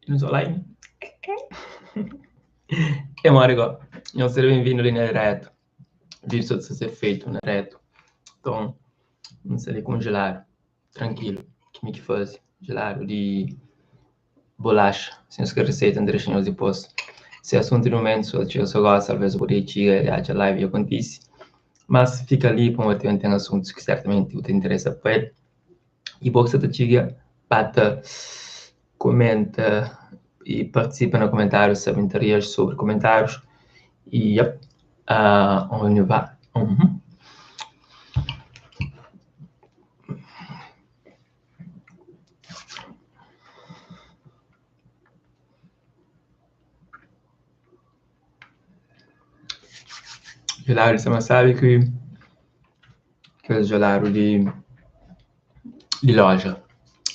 Non so, online. E Marico, non sarebbe bem-vindo ali na direto. Visto de ser feito na direto. Então, não sei ali congelar. Tranquilo. Que me que faz? Gelado de bolacha. Sem as receita direitinho de posto. Se assunto no momento, só gosta, talvez eu poderia tirar a live e acontece. Mas fica ali para ter um assuntos que certamente te interessa para ele. E boa que você te bata, comenta e participa no comentário, sabe, interage sobre comentários. E, onde vai? Gelado, você sabe que é gelado de loja.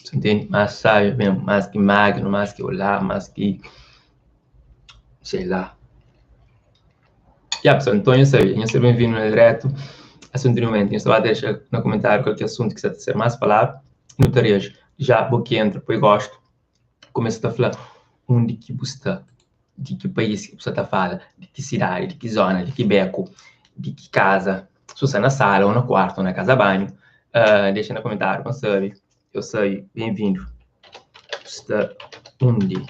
Você entende? Mas sabe mesmo, mais que magno, mais que olhar, mais que sei lá. Pessoal, então eu sei bem-vindo no direto. Assunto de momento, eu só vou deixar no comentário qualquer assunto que você ser mais falado. No tarejo, já vou que entra, depois gosto. Começa a falar onde que você está, de que país que você está falando, de que cidade, de que zona, de que beco, de que casa. Se você está na sala, ou no quarto, ou na casa banho, deixa no comentário, não sabe. Eu sei, bem-vindo. Está onde?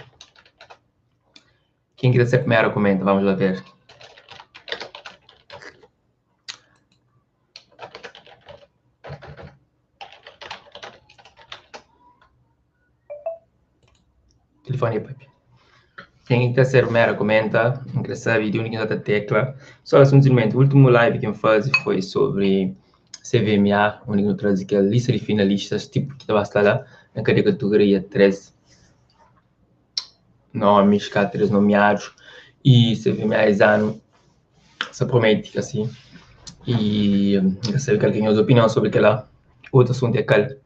Quem quiser ser primeiro, comenta, vamos lá ver. Telefone, papi. Quem quer ser primeiro, comenta. Quem quer saber de onde está a tecla. Só simplesmente, o último live que eu fiz foi sobre CVMA, onde eu trouxe aquela lista de finalistas, tipo, que estava lá na categoria 13 nomes, cá 3 nomeados. E CVMA esse ano se promete, assim. E eu sei que alguém tem opinião sobre aquela outro assunto, é aquele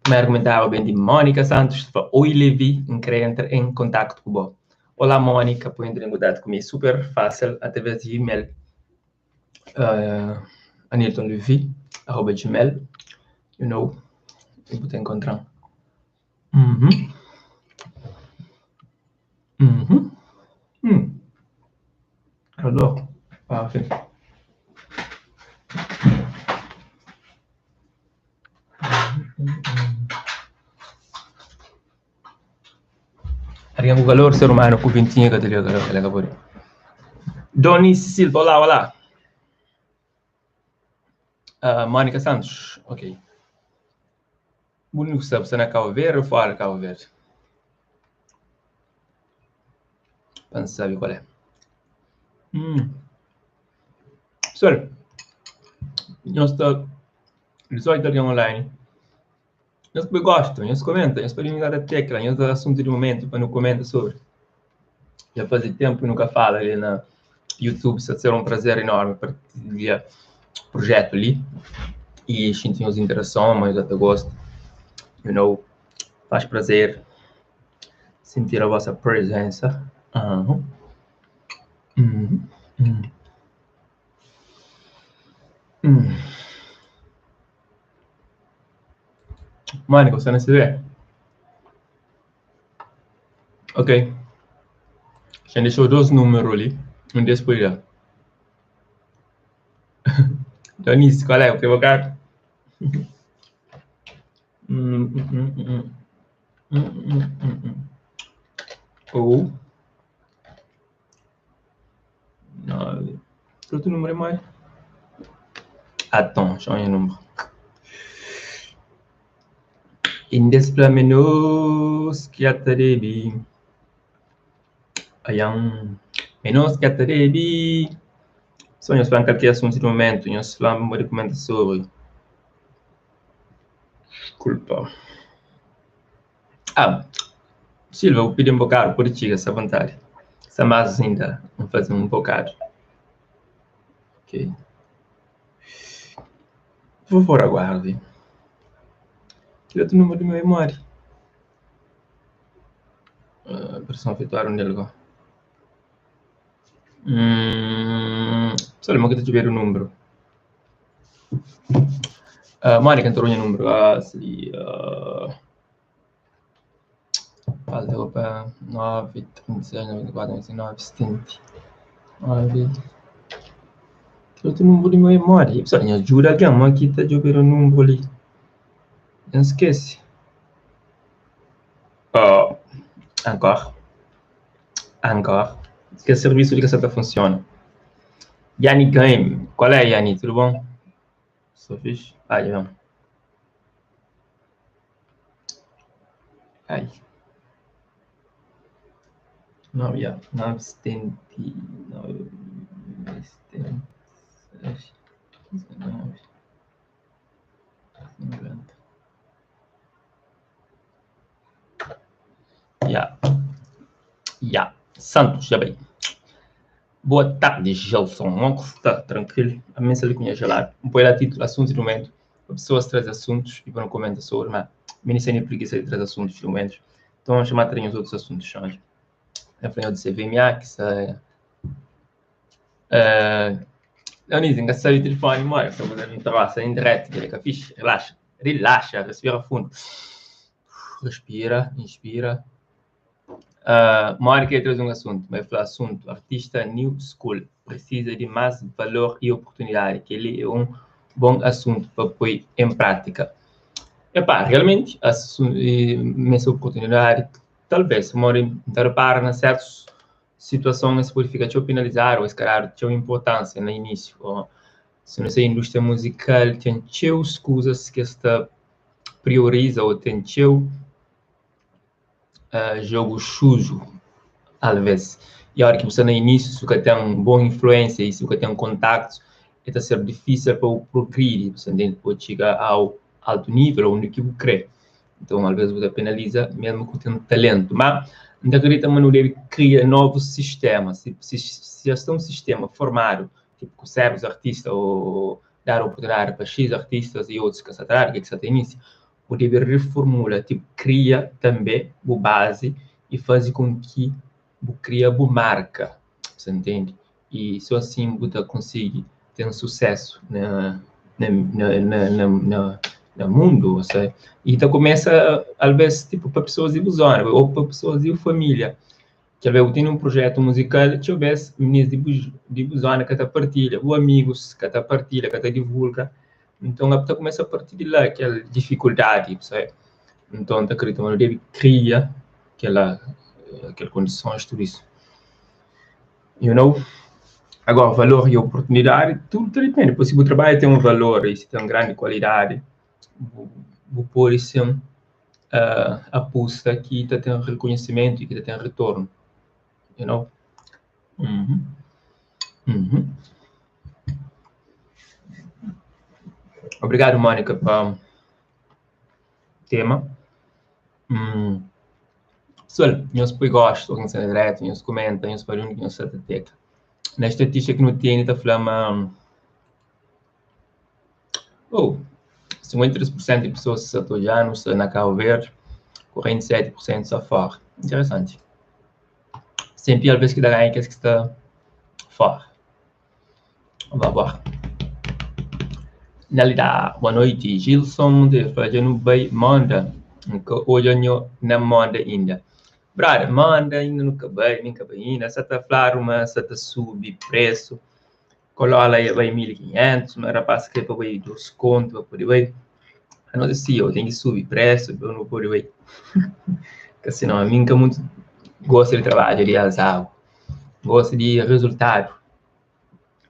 primeiro comentário bem de Mônica Santos. Oi, Levi, entrar em contato com você. Olá, Mônica, pode entrar em contato comigo. Super fácil, através de e-mail. aniltonlevi@gmail. You know, eu vou te encontrar. Adoro. Sim. Ariam o valor ser humano com 20 que teria que acabou. Doni Silva, olá. Mônica Santos, ok. Bonito sabe, você na Cabo Verde ou fora de Cabo Verde? Para saber qual é. Pessoal, nós estamos online. Nós gostam, nós comentam, nós podemos dar a tecla, nós dar assunto de momento para não comentar sobre. Já faz tempo que nunca fala ali na YouTube, isso será um prazer enorme partilhar o projeto ali. E sentimos interação, mas até gosto. You know, faz prazer sentir a vossa presença. Mônica, você não se vê? Ok. Já deixou 2 números ali. Um depois já. Donice, qual é o equivocado? Ou 9. Outro número é mais. Attends, change o número. Indes para menos que a tarebi. Ayang menos que a tarebi. Só nós falamos qualquer assunto de momento, nós falamos uma recomendação sobre. Desculpa. Silva, eu pedi um bocado por ti, essa vontade. Essa mais ainda, vamos fazer um bocado. Ok. Por favor, aguarde. Tira o número de minha memória. Pressão efetuar nele agora. Só lembra que tu tiver o número. Mônica entrou em número. Falta para 9, 36, 94, 99, 70. 9. Eu tenho um número de memória. Pessoal, ajuda aqui, a aqui está jogando o número ali. Não esquece. Oh, encore. Que serviço de caçata funciona. Yanni Game. Qual é, Yanni? Tudo bom? Só fiz. Aí, vamos. Aí. 970. 19. 90. Santos, já bem. Boa tarde, Gelson. Não está tranquilo. A mensagem que me gelado. Um pouco de título, assuntos de momento. A pessoa traz assuntos e não comenta sobre, mas minissérie preguiça de trazer assuntos de momentos. Então, vamos chamar também os outros assuntos hoje. Eu falei de CVMA, que sai. Dionísio, engraçado o telefone, mora. Estamos fazendo um trabalho em direto, que é fixe. Relaxa, respira fundo. Respira, inspira. Mora que traz um assunto, vai falar assunto. Artista New School precisa de mais valor e oportunidade, que ele é um bom assunto para pôr em prática. Realmente, essa oportunidade, talvez, mora em repara em certas situações pode ficar te penalizar ou escalar te importância no início. Ou, se não sei, a indústria musical tem as coisas que está prioriza ou tem jogo sujo, às vezes. E a hora que você no início, se você tem uma boa influência e se você tem um contato, vai ser difícil para o progredir, você pode chegar ao alto nível onde que você crê. Então, às vezes, você penaliza mesmo com tendo talento. Mas, não acredito que não deve criar novos sistemas. Se já está um sistema formado, tipo, com certos artistas, ou dar oportunidade para X artistas e outros que se atrarem, que se tem início, o deve reformular, tipo, cria também a base e faz com que cria a marca, você entende? E só assim você consegue ter um sucesso no mundo, você. E então começa, às vezes, tipo, para pessoas de ilusão, ou para pessoas de família. Que eu tenho um projeto musical, deixa eu ver se meninas de ilusão que está partilha, ou amigos que está partilha, que está divulga. Então, a começa a partir de lá, aquela dificuldade, sabe? Então, eu acredito que eu deve criar aquela condições, tudo isso. You know? Agora, valor e oportunidade, tudo depende. Se o trabalho tem um valor e se tem uma grande qualidade, pode ser aposta que tem um reconhecimento e que tem um retorno. You know? Obrigado, Mônica, para o tema. Pessoal, nós gostam, nós direto, nós comentam, nós fazemos que nós teca. Na estatística que não tem, está falando 53% de pessoas satojanos na Cabo Verde, 47% só fora. Interessante. Sempre, às vezes, que dá ganho que está fora. Vamos lá. Nalida, boa noite. Gilson, de Fajano Bay, manda. Hoje eu não manda ainda. Brother, manda ainda no cabelo, nem cabelo, só está falando, mas só está subir preço. Coloca aí, vai 1.500, mas rapaz, que para ver dos contos, para poder ver. A não sei, eu tenho que subir preço, eu não posso ver. Porque senão, a mim que muito gosto de trabalho, de azar, gosto de resultado.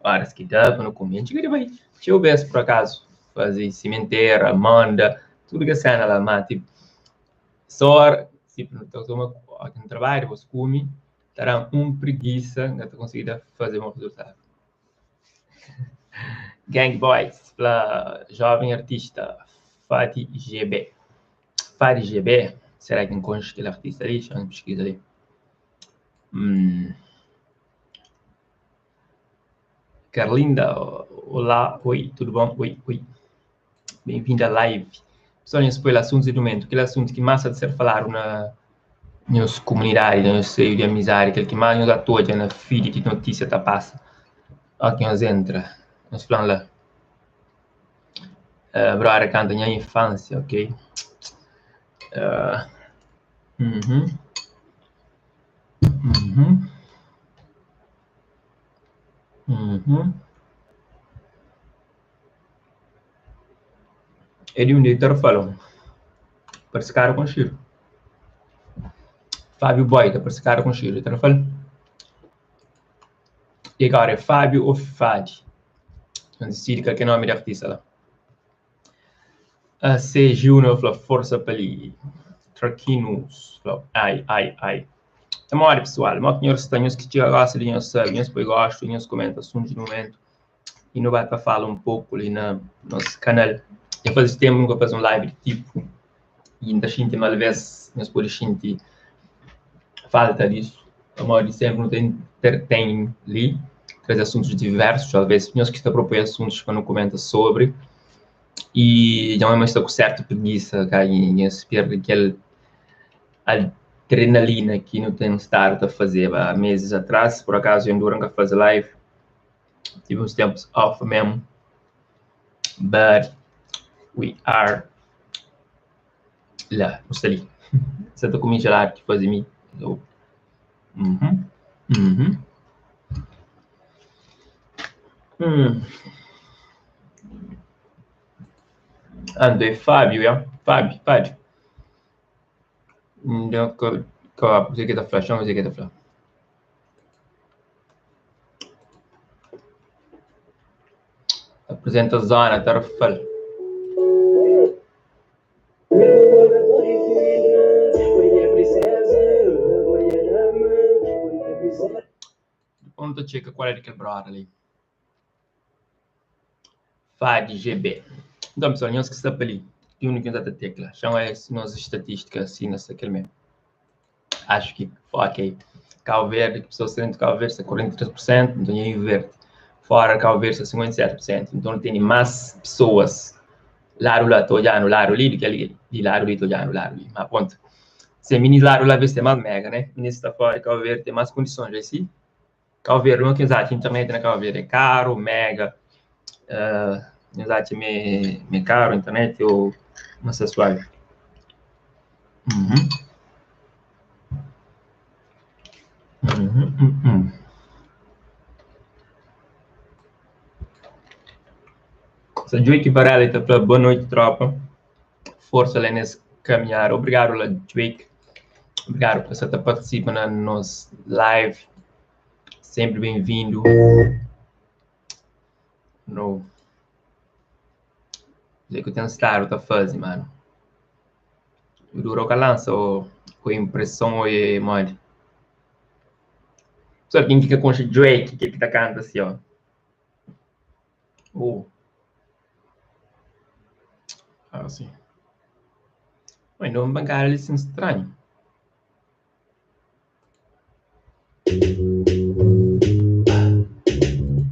Ora, se quiser, no comente, que vai. Se eu ver, por acaso, fazer cimenteira, manda, tudo que é lá, mas, tipo, só, se não trabalho, você come, terá preguiça, não conseguir fazer um resultado. Gang Boys, para jovem artista, Fadi GB. Fadi GB, será que encontra aquele artista ali? Deixa eu pesquisar ali. Carlinda, olá, oi, tudo bom? Oi. Bem-vinda à live. Pessoal, nós põe assuntos de momento, aquele assunto que mais de ser falado nas comunidades, no seio de amizade, aquele que mais nos atua na feed de notícia tá passa. Aqui nós entra, nós falamos lá. Brother canta minha infância, ok? Ele um dia falou para esse cara com Chiro. Fábio Boita, para esse cara com Chiro. Ele falou. E agora é Fábio ou Fadi? Não decide qual é o nome da artista lá. A C. Júnior falou, força para ali. Traquinos falou, ai. É uma hora, pessoal. Mas que nós temos que tirar a linha, sabe? Nós depois gostam, nós comentamos assuntos de momento. E não vai para falar um pouco ali no nosso canal. Eu faz tempo nunca fazer um live de tipo. E ainda gente mal vez, nós podemos sentir falta disso. A maioria sempre não tem ali. Traz assuntos diversos, às vezes nós que está propondo assuntos que não comenta sobre. E não é mais com certa preguiça, cara, e se perde aquela adrenalina que não tem start a fazer. Há meses atrás, por acaso, eu durante a fazer live, tive uns tempos off mesmo. But we are lá, não sei ali. Você está comigo gelado que fazer mim? André Fábio, é? Fábio. Então, você que está flashando, você que está flashando. Apresenta a zona, tarefal. Ponto checa qual é de quebrar ali. Fad GB. Então, pessoal, não esqueça para ali. Tem único que está a tecla. Chama as nossas estatísticas assim nessa aquele mesmo. Acho que ok. Cabo Verde, pessoas sendo de Cabo Verde, 43%, então é inverte. Fora Cabo Verde, 57%. Então tem mais pessoas. Laro lá, estou olhando, laro ali, do que ali. De laro ali, estou olhando, laro ali. Mas ponto. Se mini laro lá, vê se tem mais mega, né? Ministro está fora, Cabo Verde tem mais condições, é assim? Cabo Verde, não que usar internet na Cabo Verde é caro, mega. Usar me caro, internet ou acessório. Se Drake Varela está falando boa noite, tropa. Força lá nesse caminhar. Obrigado, Drake. Obrigado por você estar participando na nossa live. Sempre bem-vindo. No. Sei que eu tenho estado, tá fazendo, mano. Eu duro que lança ou com impressão ou é mod. Só quem fica com o Drake, que tá cantando assim, ó. Assim. Mas não bancar ele assim estranho.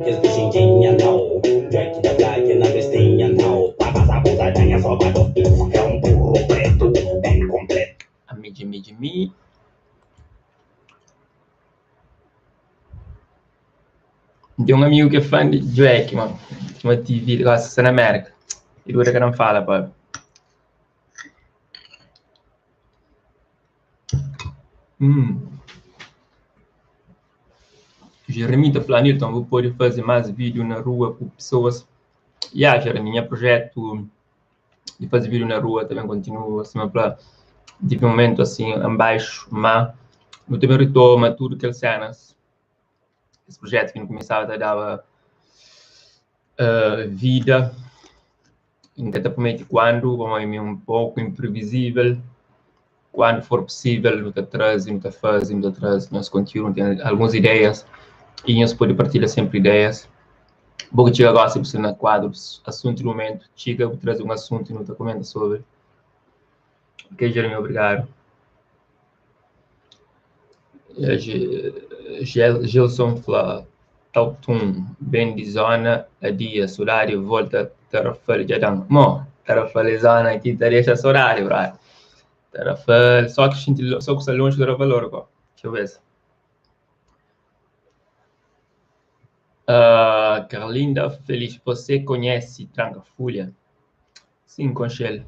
Esbuchinha não, Jack da Black na bestinha não, papas abusadinha só pra dormir, é um burro preto, bem completo. A me. Tem um amigo que é fã de Drake, mano. Uma TV, gosta na América. E dura que não fala, pô. Jeremy tá falando, então vou poder fazer mais vídeo na rua com pessoas. Jeremy, projeto de fazer vídeo na rua também continua assim, para de momento assim, embaixo, mas eu também retoma tudo aquelas cenas. Esse projeto que não começava a dar vida, independente quando, como é um pouco imprevisível, quando for possível, não traz, nós continuamos, tem algumas ideias, e nós podemos partilhar sempre ideias. Porque chega agora, se você na quadro, assunto do momento, chega, vou trazer um assunto e não está comendo sobre. Ok, Jeremy, obrigado. Gilson fala, Taltum, bem de zona, a dia, horário, volta, tarafal, jadang. Mo, tarafal é zona, aqui estaria esse horário, right? Tarafal, só que está longe do tarafal, agora. Deixa eu ver. Carlinda Feliz, você conhece Tranca Folha? Sim, Conchel.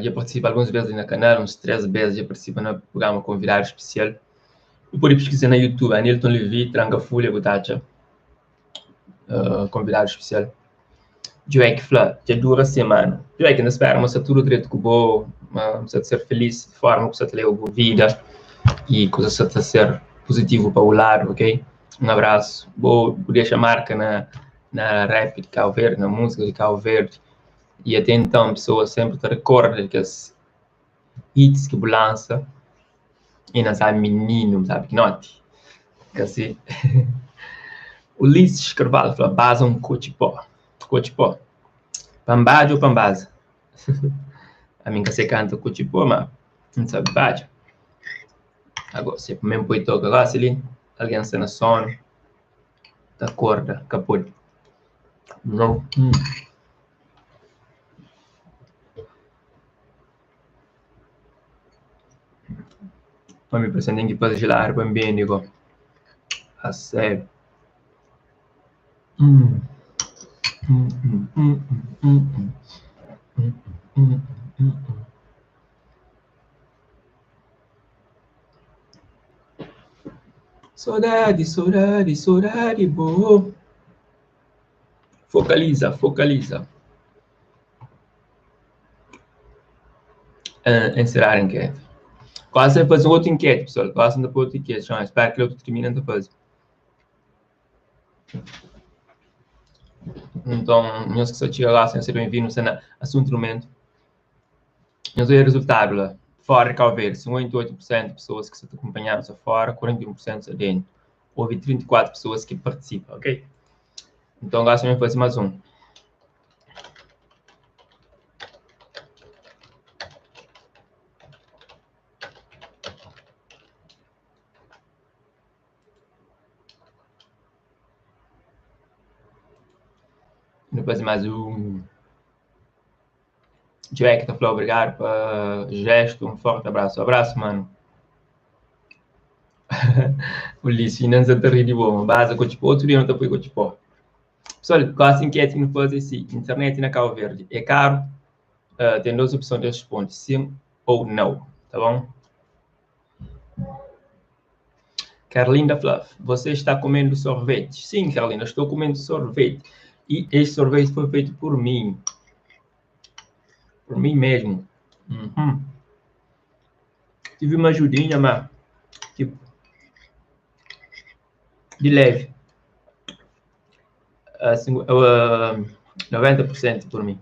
já participo algumas vezes no canal, uns 3 vezes já participo no programa convidado especial. E pode pesquisar no YouTube, Anilton Levi, Tranca Folha, Botacha, convidado especial. Eu é que fala, já dura semana. Eu é que não espera, mas tudo direito que vou, mas ser feliz de forma que você te leva a vida e coisas a ser positivo para o lado, ok? Um abraço. Vou deixar marca na rap de Cabo Verde, na música de Cabo Verde. E até então, a pessoa sempre te recorda que as hits que lança e não sabe menino, sabe que note. Que assim, Ulisses Carvalho fala, basa um cochipó. Cochipó. Pambade ou pambaza? A mim que você canta cochipó, mas não sabe bade. Agora, se mesmo põe toca lá, se ali, alguém está na sono, da corda, capô. Não. Mas me parece que pode gelar bem, digo. A sério. Saudade, saudade, saudade, boa. Focaliza, focaliza. Encerrar a enquete. Quase a fazer outra enquete, pessoal. Quase não pode outra enquete. Já, espero que eu termine a fazer. Então, meus que só tinha lá, sem ser bem-vindo, sendo assunto no momento. Eu dei o resultado lá. Fora de Cabo Verde, 58% de pessoas que se acompanharam só fora, 41% só dentro. Houve 34 pessoas que participam, ok? Então, agora só me fazer mais um. Depois mais um. Jack tá falando obrigado para gesto, um forte abraço. Abraço, mano. Ulisses, não se rir de bom. Base, tipo, outro dia não tá por tipo. Pessoal, quase enquete não fazer assim. Internet na Cabo Verde é caro. Tem duas opções de responder, sim ou não, tá bom? Carlinda Fluff, você está comendo sorvete? Sim, Carlinda, estou comendo sorvete. E esse sorvete foi feito por mim. Por mim mesmo. Tive uma ajudinha, mas tipo, de leve. 90% por mim.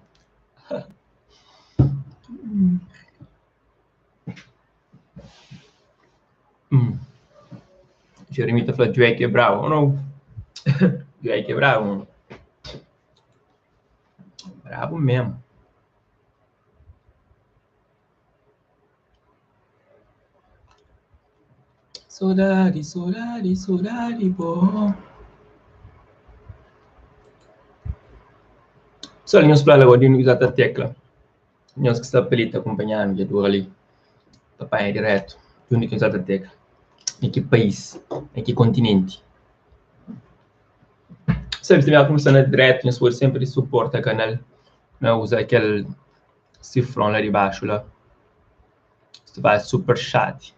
Jeremy tá falando, Drake é bravo ou não? Drake é bravo, mano. Bravo mesmo. Saudade, saudade, saudade, bom. Só linhas para lá, eu digo usar a tecla. Linhas que está pelita acompanhando, já do ali. Papai é direto. Tu único usar a tecla. Em que país? Em que continente? Sempre também começando direto, nós for sempre suporta o canal. Não usa aquele cifrão lá de baixo lá. Isso vai super chat.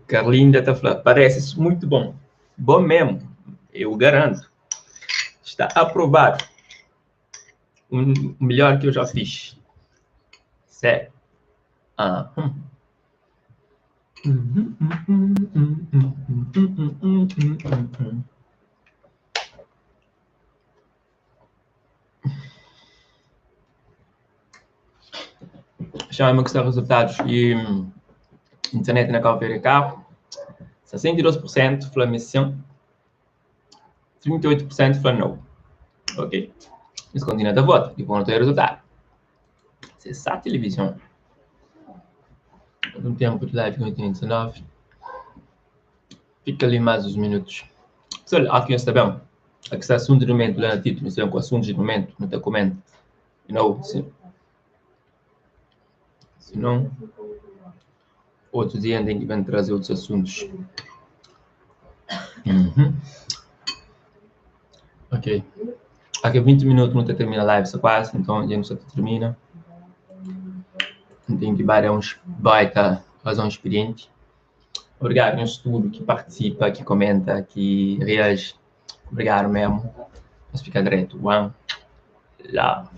Carlinda tá falando, parece muito bom. Bom mesmo, eu garanto. Está aprovado. O melhor que eu já fiz. Sério. Chama-me que são resultados e internet na Cabo Verde carro. 62% fala missão. 38% fala não. Ok? Isso continua da voto. E vão ter resultado. Acessar a televisão. No tempo de live que eu tenho 19. Fica ali mais uns minutos. Pessoal, aqui está bem. Aqui está assunto de momento, lá no título. Não sei com assunto de momento, não está comendo. Não, se não, outro dia tem que vir trazer outros assuntos. Ok. Aqui 20 minutos não termina a live, só quase, então a gente só termina. Tem que bar é uns baita razão experiente. Obrigado a tudo que participa, que comenta, que reage. Obrigado mesmo. Vamos ficar direto. One love.